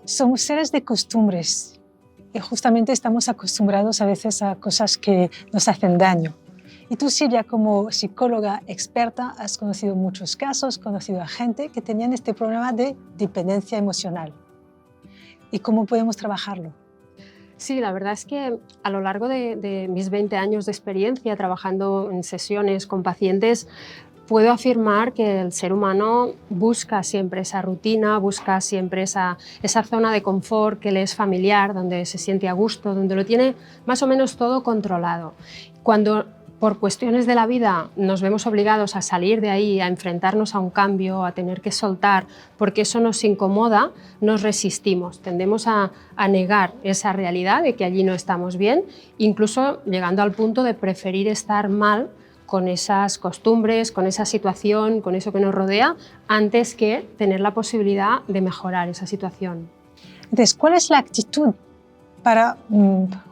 Somos seres de costumbres y justamente estamos acostumbrados a veces a cosas que nos hacen daño. Y tú, Silvia, como psicóloga experta, has conocido muchos casos, conocido a gente que tenían este problema de dependencia emocional. ¿Y cómo podemos trabajarlo? Sí, la verdad es que a lo largo de mis 20 años de experiencia trabajando en sesiones con pacientes, puedo afirmar que el ser humano busca siempre esa rutina, busca siempre esa zona de confort que le es familiar, donde se siente a gusto, donde lo tiene más o menos todo controlado. Cuando por cuestiones de la vida nos vemos obligados a salir de ahí, a enfrentarnos a un cambio, a tener que soltar, porque eso nos incomoda, nos resistimos, tendemos a negar esa realidad de que allí no estamos bien, incluso llegando al punto de preferir estar mal con esas costumbres, con esa situación, con eso que nos rodea, antes que tener la posibilidad de mejorar esa situación. Entonces, ¿cuál es la actitud para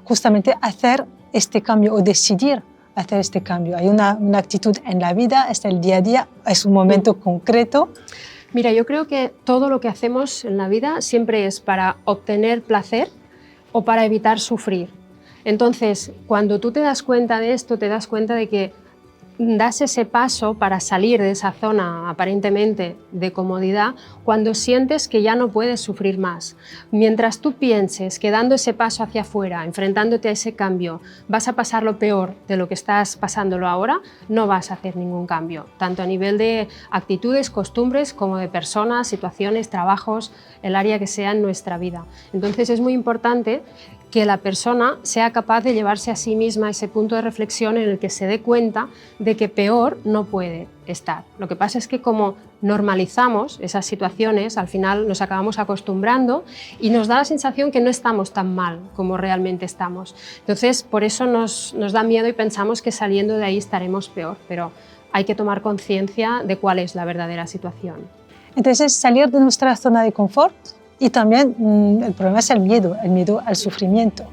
justamente hacer este cambio o decidir hacer este cambio? ¿Hay una actitud en la vida, es el día a día, es un momento concreto? Mira, yo creo que todo lo que hacemos en la vida siempre es para obtener placer o para evitar sufrir. Entonces, cuando tú te das cuenta de esto, te das cuenta de que das ese paso para salir de esa zona aparentemente de comodidad cuando sientes que ya no puedes sufrir más. Mientras tú pienses que dando ese paso hacia afuera, enfrentándote a ese cambio, vas a pasar lo peor de lo que estás pasándolo ahora, no vas a hacer ningún cambio, tanto a nivel de actitudes, costumbres, como de personas, situaciones, trabajos, el área que sea en nuestra vida. Entonces es muy importante que la persona sea capaz de llevarse a sí misma ese punto de reflexión en el que se dé cuenta de que peor no puede estar. Lo que pasa es que como normalizamos esas situaciones, al final nos acabamos acostumbrando y nos da la sensación que no estamos tan mal como realmente estamos. Entonces, por eso nos da miedo y pensamos que saliendo de ahí estaremos peor, pero hay que tomar conciencia de cuál es la verdadera situación. Entonces, salir de nuestra zona de confort. Y también el problema es el miedo al sufrimiento.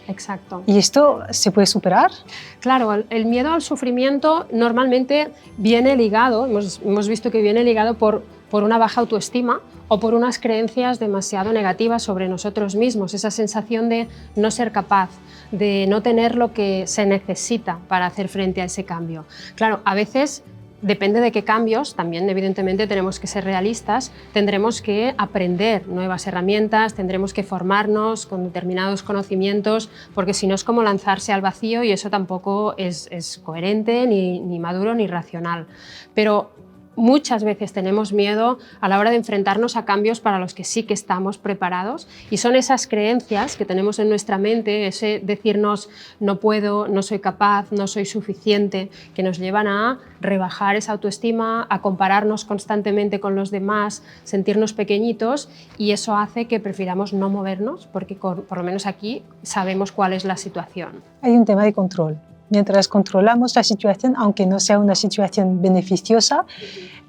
Exacto. ¿Y esto se puede superar? Claro, el miedo al sufrimiento normalmente viene ligado, hemos visto que viene ligado por una baja autoestima o por unas creencias demasiado negativas sobre nosotros mismos, esa sensación de no ser capaz, de no tener lo que se necesita para hacer frente a ese cambio. Claro, a veces depende de qué cambios, también evidentemente tenemos que ser realistas, tendremos que aprender nuevas herramientas, tendremos que formarnos con determinados conocimientos, porque si no es como lanzarse al vacío y eso tampoco es coherente, ni maduro, ni racional. Pero muchas veces tenemos miedo a la hora de enfrentarnos a cambios para los que sí que estamos preparados y son esas creencias que tenemos en nuestra mente, ese decirnos no puedo, no soy capaz, no soy suficiente, que nos llevan a rebajar esa autoestima, a compararnos constantemente con los demás, sentirnos pequeñitos y eso hace que prefiramos no movernos porque por lo menos aquí sabemos cuál es la situación. Hay un tema de control. Mientras controlamos la situación, aunque no sea una situación beneficiosa,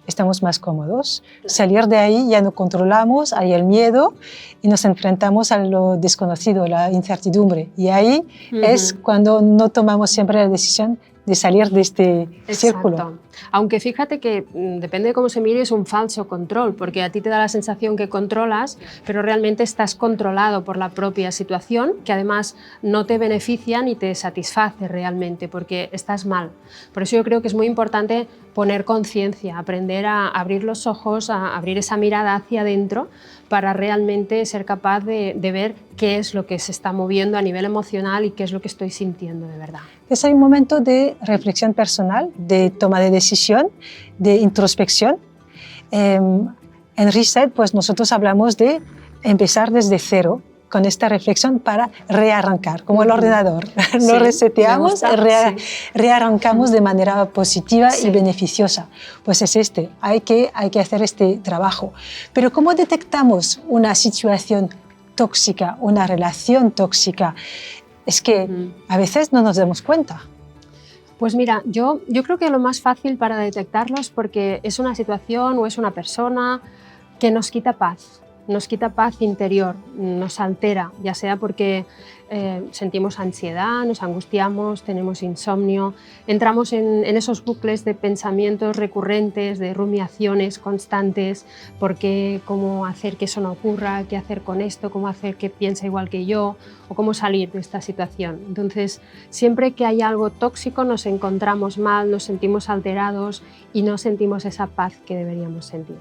estamos más cómodos. Salir de ahí ya no controlamos, hay el miedo y nos enfrentamos a lo desconocido, la incertidumbre. Y ahí es cuando no tomamos siempre la decisión de salir de este círculo. Aunque fíjate que depende de cómo se mire, es un falso control, porque a ti te da la sensación que controlas, pero realmente estás controlado por la propia situación, que además no te beneficia ni te satisface realmente, porque estás mal. Por eso yo creo que es muy importante poner conciencia, aprender a abrir los ojos, a abrir esa mirada hacia adentro, para realmente ser capaz de ver qué es lo que se está moviendo a nivel emocional y qué es lo que estoy sintiendo de verdad. Es un momento de reflexión personal, de toma de decisión, de introspección. En Reset, pues nosotros hablamos de empezar desde cero con esta reflexión para rearrancar, como el ordenador. Lo reseteamos, rearrancamos de manera positiva y beneficiosa. Pues es hay que hacer este trabajo. Pero ¿cómo detectamos una situación tóxica, una relación tóxica? Es que a veces no nos damos cuenta. Pues mira, yo creo que lo más fácil para detectarlo es porque es una situación o es una persona que nos quita paz, nos quita paz interior, nos altera, ya sea porque sentimos ansiedad, nos angustiamos, tenemos insomnio, entramos en esos bucles de pensamientos recurrentes, de rumiaciones constantes, porque cómo hacer que eso no ocurra, qué hacer con esto, cómo hacer que piense igual que yo o cómo salir de esta situación. Entonces, siempre que hay algo tóxico nos encontramos mal, nos sentimos alterados y no sentimos esa paz que deberíamos sentir.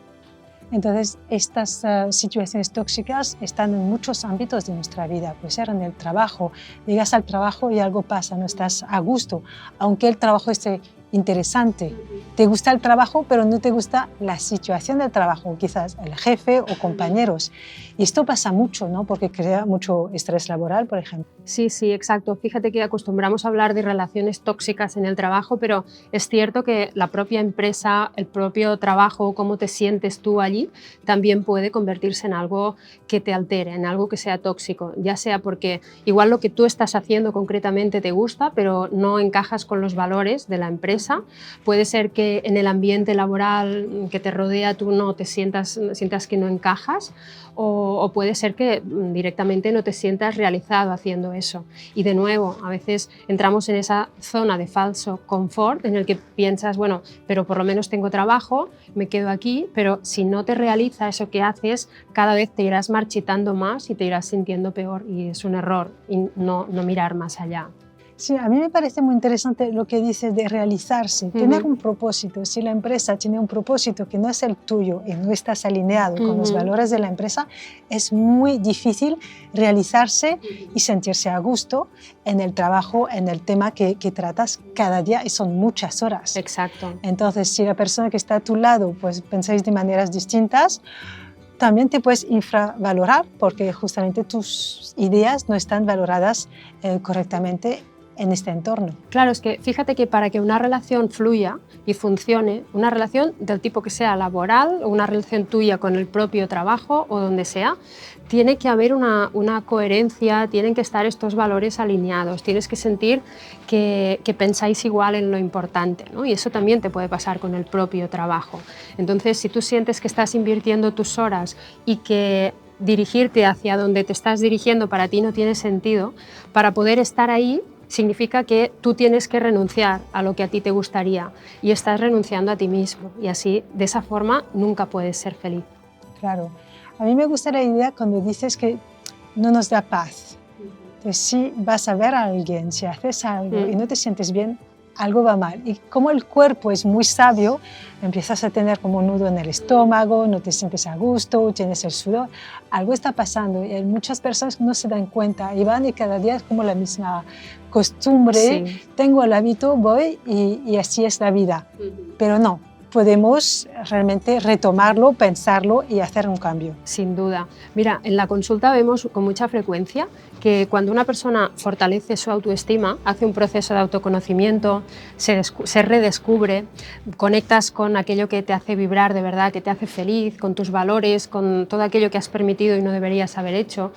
Entonces, estas situaciones tóxicas están en muchos ámbitos de nuestra vida. Puede ser en el trabajo, llegas al trabajo y algo pasa, no estás a gusto, aunque el trabajo esté interesante. Te gusta el trabajo, pero no te gusta la situación del trabajo, quizás el jefe o compañeros. Y esto pasa mucho, ¿no? Porque crea mucho estrés laboral, por ejemplo. Sí, sí, exacto. Fíjate que acostumbramos a hablar de relaciones tóxicas en el trabajo, pero es cierto que la propia empresa, el propio trabajo, cómo te sientes tú allí, también puede convertirse en algo que te altere, en algo que sea tóxico, ya sea porque igual lo que tú estás haciendo concretamente te gusta, pero no encajas con los valores de la empresa. Puede ser que en el ambiente laboral que te rodea tú no te sientas que no encajas, o puede ser que directamente no te sientas realizado haciendo eso. Y de nuevo, a veces entramos en esa zona de falso confort en el que piensas, bueno, pero por lo menos tengo trabajo, me quedo aquí, pero si no te realiza eso que haces, cada vez te irás marchitando más y te irás sintiendo peor, y es un error y no mirar más allá. Sí, a mí me parece muy interesante lo que dices de realizarse, tener un propósito. Si la empresa tiene un propósito que no es el tuyo y no estás alineado con los valores de la empresa, es muy difícil realizarse y sentirse a gusto en el trabajo, en el tema que tratas cada día, y son muchas horas. Exacto. Entonces, si la persona que está a tu lado, pues pensáis de maneras distintas, también te puedes infravalorar porque justamente tus ideas no están valoradas correctamente en este entorno. Claro, es que fíjate que para que una relación fluya y funcione, una relación del tipo que sea laboral o una relación tuya con el propio trabajo o donde sea, tiene que haber una coherencia, tienen que estar estos valores alineados, tienes que sentir que pensáis igual en lo importante, ¿no? Y eso también te puede pasar con el propio trabajo. Entonces, si tú sientes que estás invirtiendo tus horas y que dirigirte hacia donde te estás dirigiendo para ti no tiene sentido, para poder estar ahí, significa que tú tienes que renunciar a lo que a ti te gustaría y estás renunciando a ti mismo, y así, de esa forma, nunca puedes ser feliz. Claro. A mí me gusta la idea cuando dices que no nos da paz. Entonces, si vas a ver a alguien, si haces algo y no te sientes bien, algo va mal. Y como el cuerpo es muy sabio, empiezas a tener como un nudo en el estómago, no te sientes a gusto, tienes el sudor, algo está pasando. Y hay muchas personas que no se dan cuenta y van, y cada día es como la misma costumbre. Sí. Tengo el hábito, voy y así es la vida. Pero no, podemos realmente retomarlo, pensarlo y hacer un cambio. Sin duda. Mira, en la consulta vemos con mucha frecuencia que cuando una persona fortalece su autoestima, hace un proceso de autoconocimiento, se redescubre, conectas con aquello que te hace vibrar de verdad, que te hace feliz, con tus valores, con todo aquello que has permitido y no deberías haber hecho,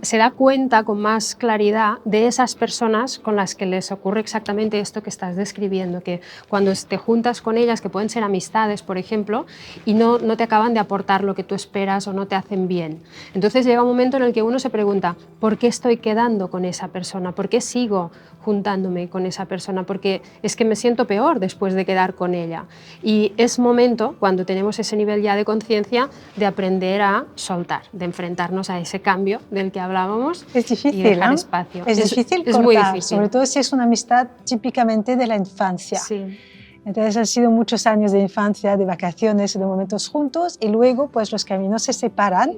se da cuenta con más claridad de esas personas con las que les ocurre exactamente esto que estás describiendo, que cuando te juntas con ellas, que pueden ser amistades, por ejemplo, y no te acaban de aportar lo que tú esperas o no te hacen bien. Entonces llega un momento en el que uno se pregunta, ¿por qué estoy quedando con esa persona? ¿Por qué sigo juntándome con esa persona? Porque es que me siento peor después de quedar con ella. Y es momento, cuando tenemos ese nivel ya de conciencia, de aprender a soltar, de enfrentarnos a ese cambio del que hablábamos. Es difícil, y dejar ¿no? espacio. Es difícil cortar, es muy difícil. Sobre todo si es una amistad típicamente de la infancia. Sí. Entonces han sido muchos años de infancia, de vacaciones, de momentos juntos, y luego pues los caminos se separan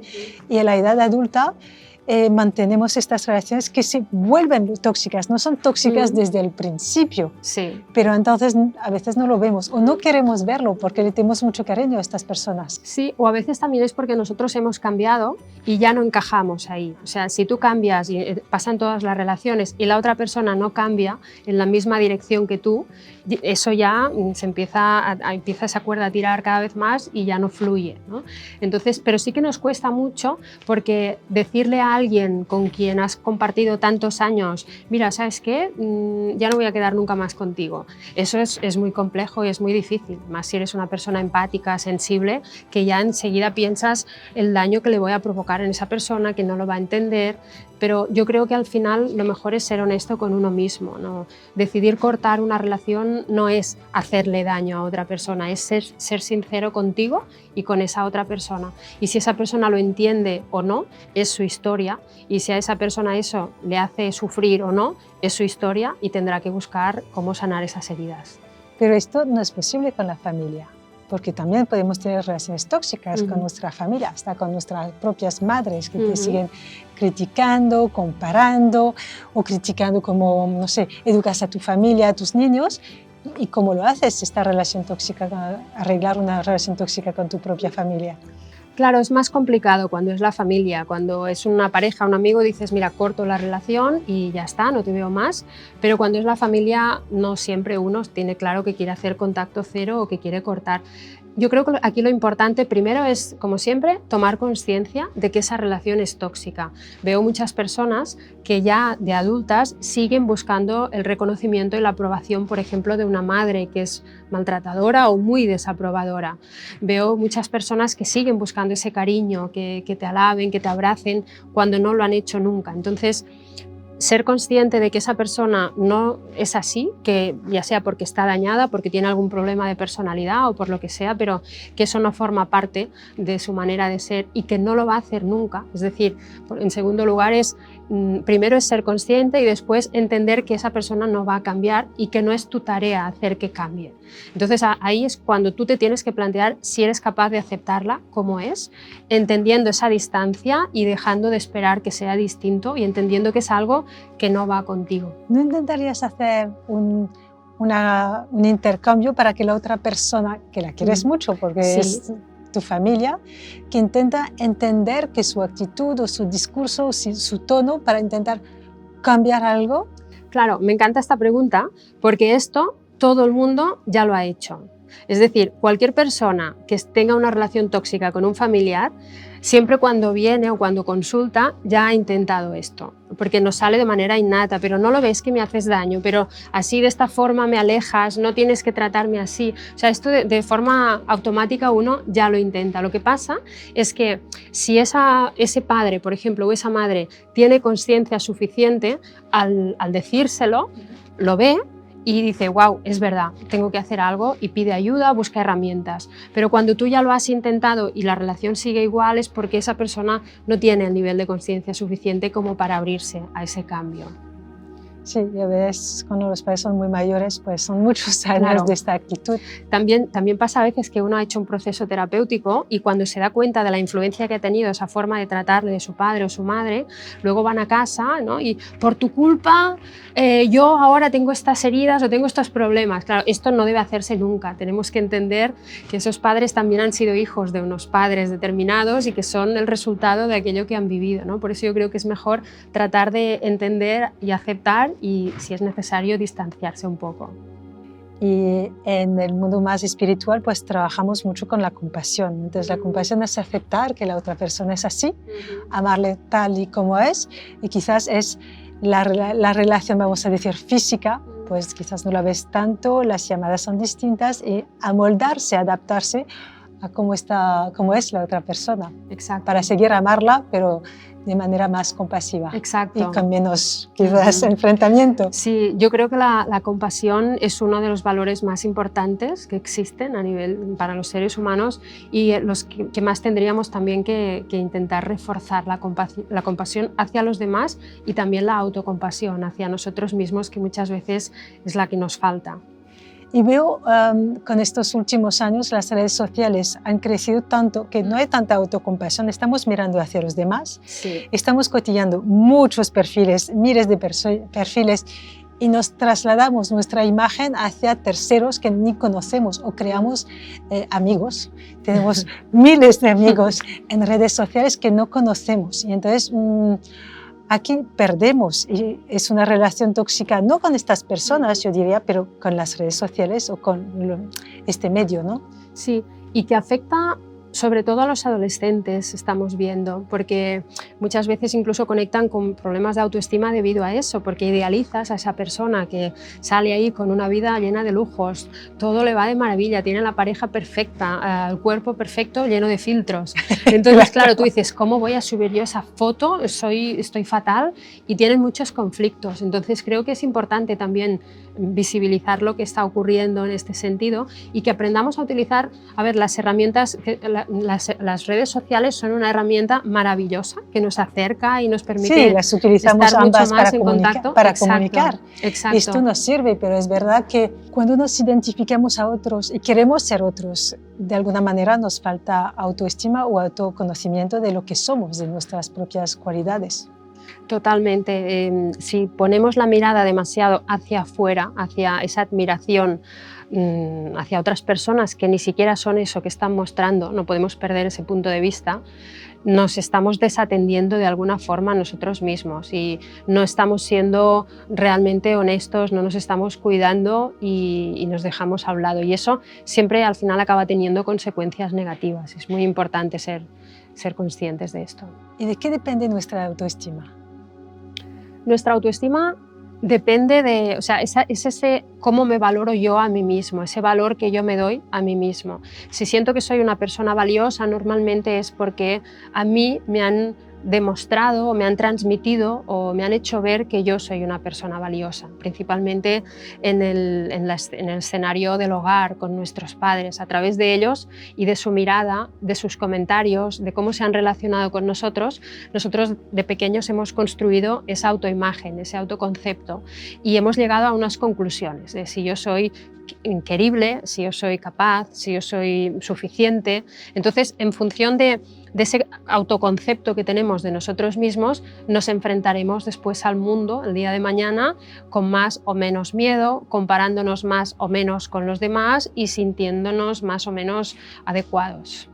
y en la edad adulta mantenemos estas relaciones que se vuelven tóxicas. No son tóxicas desde el principio, sí, pero entonces a veces no lo vemos o no queremos verlo porque le tenemos mucho cariño a estas personas. Sí, o a veces también es porque nosotros hemos cambiado y ya no encajamos ahí. O sea, si tú cambias y pasan todas las relaciones y la otra persona no cambia en la misma dirección que tú, eso ya se empieza esa cuerda a tirar cada vez más y ya no fluye, ¿no? Entonces, pero sí que nos cuesta mucho, porque decirle a a alguien con quien has compartido tantos años, mira, ¿sabes qué? Ya no voy a quedar nunca más contigo. Eso es muy complejo y es muy difícil, más si eres una persona empática, sensible, que ya enseguida piensas el daño que le voy a provocar en esa persona, que no lo va a entender. Pero yo creo que al final lo mejor es ser honesto con uno mismo, ¿no? Decidir cortar una relación no es hacerle daño a otra persona, es ser sincero contigo y con esa otra persona. Y si esa persona lo entiende o no, es su historia. Y si a esa persona eso le hace sufrir o no, es su historia y tendrá que buscar cómo sanar esas heridas. Pero esto no es posible con la familia, porque también podemos tener relaciones tóxicas con nuestra familia, hasta con nuestras propias madres que te siguen criticando, comparando o criticando cómo, no sé, educas a tu familia, a tus niños y cómo lo haces esta relación tóxica, arreglar una relación tóxica con tu propia familia. Claro, es más complicado cuando es la familia, cuando es una pareja, un amigo, dices, mira, corto la relación y ya está, no te veo más, pero cuando es la familia no siempre uno tiene claro que quiere hacer contacto cero o que quiere cortar. Yo creo que aquí lo importante primero es, como siempre, tomar conciencia de que esa relación es tóxica. Veo muchas personas que ya de adultas siguen buscando el reconocimiento y la aprobación, por ejemplo, de una madre que es maltratadora o muy desaprobadora. Veo muchas personas que siguen buscando ese cariño, que te alaben, que te abracen, cuando no lo han hecho nunca. Entonces, ser consciente de que esa persona no es así, que ya sea porque está dañada, porque tiene algún problema de personalidad o por lo que sea, pero que eso no forma parte de su manera de ser y que no lo va a hacer nunca. Es decir, en segundo lugar primero es ser consciente y después entender que esa persona no va a cambiar y que no es tu tarea hacer que cambie. Entonces ahí es cuando tú te tienes que plantear si eres capaz de aceptarla como es, entendiendo esa distancia y dejando de esperar que sea distinto y entendiendo que es algo que no va contigo. ¿No intentarías hacer un intercambio para que la otra persona, que la quieres mucho porque Sí. es tu familia, que intenta entender que su actitud o su discurso o su tono para intentar cambiar algo? Claro, me encanta esta pregunta porque esto todo el mundo ya lo ha hecho. Es decir, cualquier persona que tenga una relación tóxica con un familiar, siempre cuando viene o cuando consulta ya ha intentado esto, porque nos sale de manera innata, pero no lo ves que me haces daño, pero así de esta forma me alejas, no tienes que tratarme así. O sea, esto de forma automática uno ya lo intenta. Lo que pasa es que si ese padre, por ejemplo, o esa madre tiene conciencia suficiente, al decírselo, lo ve y dice, wow, es verdad, tengo que hacer algo y pide ayuda, busca herramientas. Pero cuando tú ya lo has intentado y la relación sigue igual es porque esa persona no tiene el nivel de conciencia suficiente como para abrirse a ese cambio. Sí, ya ves, cuando los padres son muy mayores, pues son muchos años Claro. de esta actitud. También pasa a veces que uno ha hecho un proceso terapéutico y cuando se da cuenta de la influencia que ha tenido esa forma de tratarle de su padre o su madre, luego van a casa, ¿no? Y por tu culpa yo ahora tengo estas heridas o tengo estos problemas. Claro, esto no debe hacerse nunca. Tenemos que entender que esos padres también han sido hijos de unos padres determinados y que son el resultado de aquello que han vivido, ¿no? Por eso yo creo que es mejor tratar de entender y aceptar y, si es necesario, distanciarse un poco. Y en el mundo más espiritual, pues trabajamos mucho con la compasión. Entonces, la compasión es aceptar que la otra persona es así, amarle tal y como es, y quizás es la relación, vamos a decir, física, pues quizás no la ves tanto, las llamadas son distintas, y amoldarse, adaptarse a cómo es la otra persona. Exacto. Para seguir amarla, pero de manera más compasiva. Exacto. Y con menos, quizás, enfrentamiento. Sí, yo creo que la compasión es uno de los valores más importantes que existen para los seres humanos y los que más tendríamos también que intentar reforzar la compasión hacia los demás y también la autocompasión hacia nosotros mismos, que muchas veces es la que nos falta. Y veo con estos últimos años las redes sociales han crecido tanto que no hay tanta autocompasión, estamos mirando hacia los demás, Sí. estamos cotillando muchos perfiles, miles de perfiles y nos trasladamos nuestra imagen hacia terceros que ni conocemos o creamos amigos. Tenemos miles de amigos en redes sociales que no conocemos y entonces aquí perdemos y es una relación tóxica, no con estas personas, yo diría, pero con las redes sociales o con este medio, ¿no? Sí, y que afecta Sobre todo a los adolescentes estamos viendo, porque muchas veces incluso conectan con problemas de autoestima debido a eso, porque idealizas a esa persona que sale ahí con una vida llena de lujos, todo le va de maravilla, tiene la pareja perfecta, el cuerpo perfecto lleno de filtros. Entonces, claro, tú dices, ¿cómo voy a subir yo esa foto? Estoy fatal, y tienen muchos conflictos. Entonces creo que es importante también visibilizar lo que está ocurriendo en este sentido y que aprendamos a utilizar, a ver, las herramientas, las redes sociales son una herramienta maravillosa que nos acerca y nos permite las utilizamos estar ambas mucho más para en contacto. para Exacto, comunicar. exacto. Esto nos sirve, pero es verdad que cuando nos identificamos a otros y queremos ser otros, de alguna manera nos falta autoestima o autoconocimiento de lo que somos, de nuestras propias cualidades. Totalmente. Si ponemos la mirada demasiado hacia afuera, hacia esa admiración, hacia otras personas que ni siquiera son eso que están mostrando, no podemos perder ese punto de vista, nos estamos desatendiendo de alguna forma a nosotros mismos y no estamos siendo realmente honestos, no nos estamos cuidando y nos dejamos a un lado. Y eso siempre al final acaba teniendo consecuencias negativas. Es muy importante ser conscientes de esto. ¿Y de qué depende nuestra autoestima? Nuestra autoestima depende de, o sea, es ese cómo me valoro yo a mí mismo, ese valor que yo me doy a mí mismo. Si siento que soy una persona valiosa, normalmente es porque a mí me han demostrado o me han transmitido o me han hecho ver que yo soy una persona valiosa, principalmente en el escenario del hogar, con nuestros padres, a través de ellos y de su mirada, de sus comentarios, de cómo se han relacionado con nosotros. Nosotros de pequeños hemos construido esa autoimagen, ese autoconcepto y hemos llegado a unas conclusiones de si yo soy querible, si yo soy capaz, si yo soy suficiente. Entonces, en función de ese autoconcepto que tenemos de nosotros mismos, nos enfrentaremos después al mundo el día de mañana con más o menos miedo, comparándonos más o menos con los demás y sintiéndonos más o menos adecuados.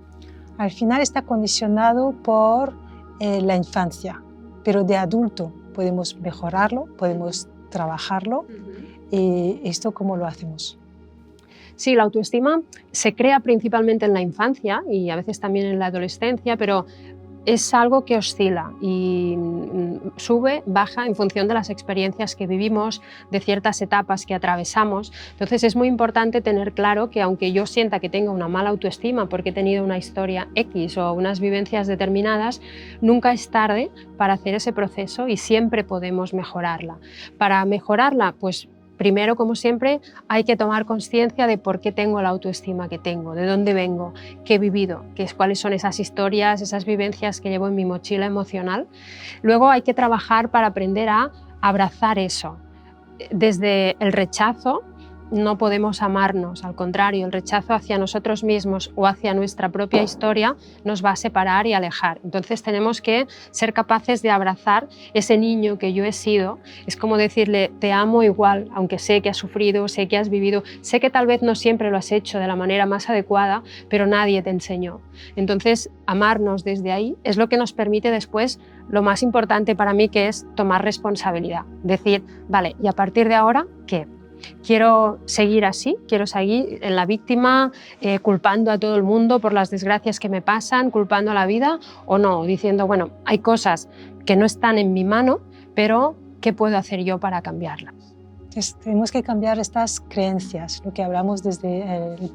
Al final está condicionado por la infancia, pero de adulto podemos mejorarlo, podemos trabajarlo. ¿Y esto cómo lo hacemos? Sí, la autoestima se crea principalmente en la infancia y a veces también en la adolescencia, pero es algo que oscila y sube, baja en función de las experiencias que vivimos, de ciertas etapas que atravesamos. Entonces es muy importante tener claro que aunque yo sienta que tengo una mala autoestima porque he tenido una historia X o unas vivencias determinadas, nunca es tarde para hacer ese proceso y siempre podemos mejorarla. Para mejorarla, pues primero, como siempre, hay que tomar conciencia de por qué tengo la autoestima que tengo, de dónde vengo, qué he vivido, cuáles son esas historias, esas vivencias que llevo en mi mochila emocional. Luego hay que trabajar para aprender a abrazar eso. Desde el rechazo no podemos amarnos, al contrario, el rechazo hacia nosotros mismos o hacia nuestra propia historia nos va a separar y alejar. Entonces tenemos que ser capaces de abrazar ese niño que yo he sido. Es como decirle, te amo igual, aunque sé que has sufrido, sé que has vivido, sé que tal vez no siempre lo has hecho de la manera más adecuada, pero nadie te enseñó. Entonces, amarnos desde ahí es lo que nos permite después lo más importante para mí, que es tomar responsabilidad. Decir, vale, ¿y a partir de ahora qué? ¿Quiero seguir así? ¿Quiero seguir en la víctima, culpando a todo el mundo por las desgracias que me pasan, culpando a la vida? ¿O no? Diciendo, bueno, hay cosas que no están en mi mano, pero ¿qué puedo hacer yo para cambiarlas? Entonces, tenemos que cambiar estas creencias, lo que hablamos desde el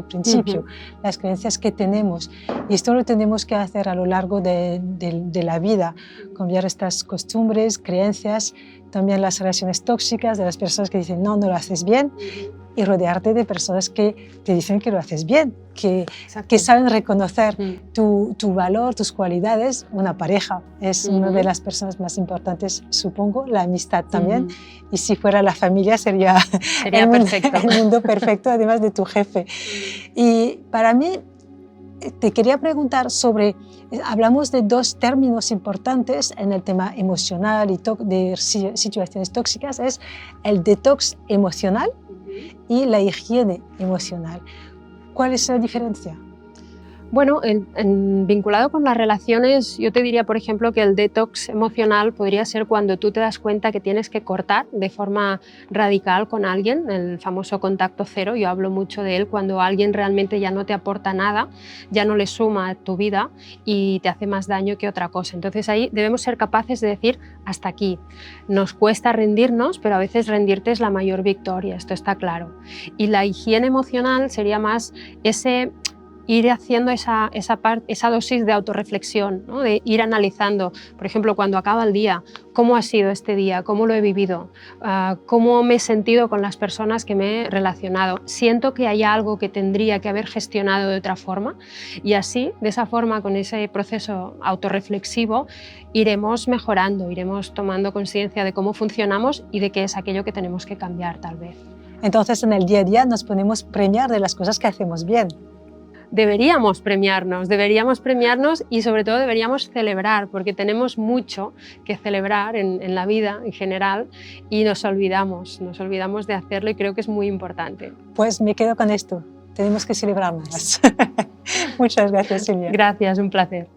principio, las creencias que tenemos. Y esto lo tenemos que hacer a lo largo de la vida, cambiar estas costumbres, creencias, también las relaciones tóxicas de las personas que dicen no, no lo haces bien, y rodearte de personas que te dicen que lo haces bien, que saben reconocer tu valor, tus cualidades. Una pareja es una de las personas más importantes, supongo, la amistad también, y si fuera la familia sería perfecto. El mundo perfecto, además de tu jefe. Y para mí, te quería preguntar sobre, hablamos de dos términos importantes en el tema emocional y de situaciones tóxicas, es el detox emocional y la higiene emocional. ¿Cuál es la diferencia? Bueno, vinculado con las relaciones, yo te diría, por ejemplo, que el detox emocional podría ser cuando tú te das cuenta que tienes que cortar de forma radical con alguien, el famoso contacto cero. Yo hablo mucho de él cuando alguien realmente ya no te aporta nada, ya no le suma a tu vida y te hace más daño que otra cosa. Entonces ahí debemos ser capaces de decir hasta aquí. Nos cuesta rendirnos, pero a veces rendirte es la mayor victoria, esto está claro. Y la higiene emocional sería más ese ir haciendo esa dosis de autorreflexión, ¿no? De ir analizando, por ejemplo, cuando acaba el día, cómo ha sido este día, cómo lo he vivido, cómo me he sentido con las personas que me he relacionado. Siento que hay algo que tendría que haber gestionado de otra forma y así, de esa forma, con ese proceso autorreflexivo, iremos mejorando, iremos tomando conciencia de cómo funcionamos y de qué es aquello que tenemos que cambiar, tal vez. Entonces, en el día a día nos podemos premiar de las cosas que hacemos bien. Deberíamos premiarnos y sobre todo deberíamos celebrar, porque tenemos mucho que celebrar en la vida en general y nos olvidamos de hacerlo y creo que es muy importante. Pues me quedo con esto, tenemos que celebrar más. Muchas gracias, Silvia. Gracias, un placer.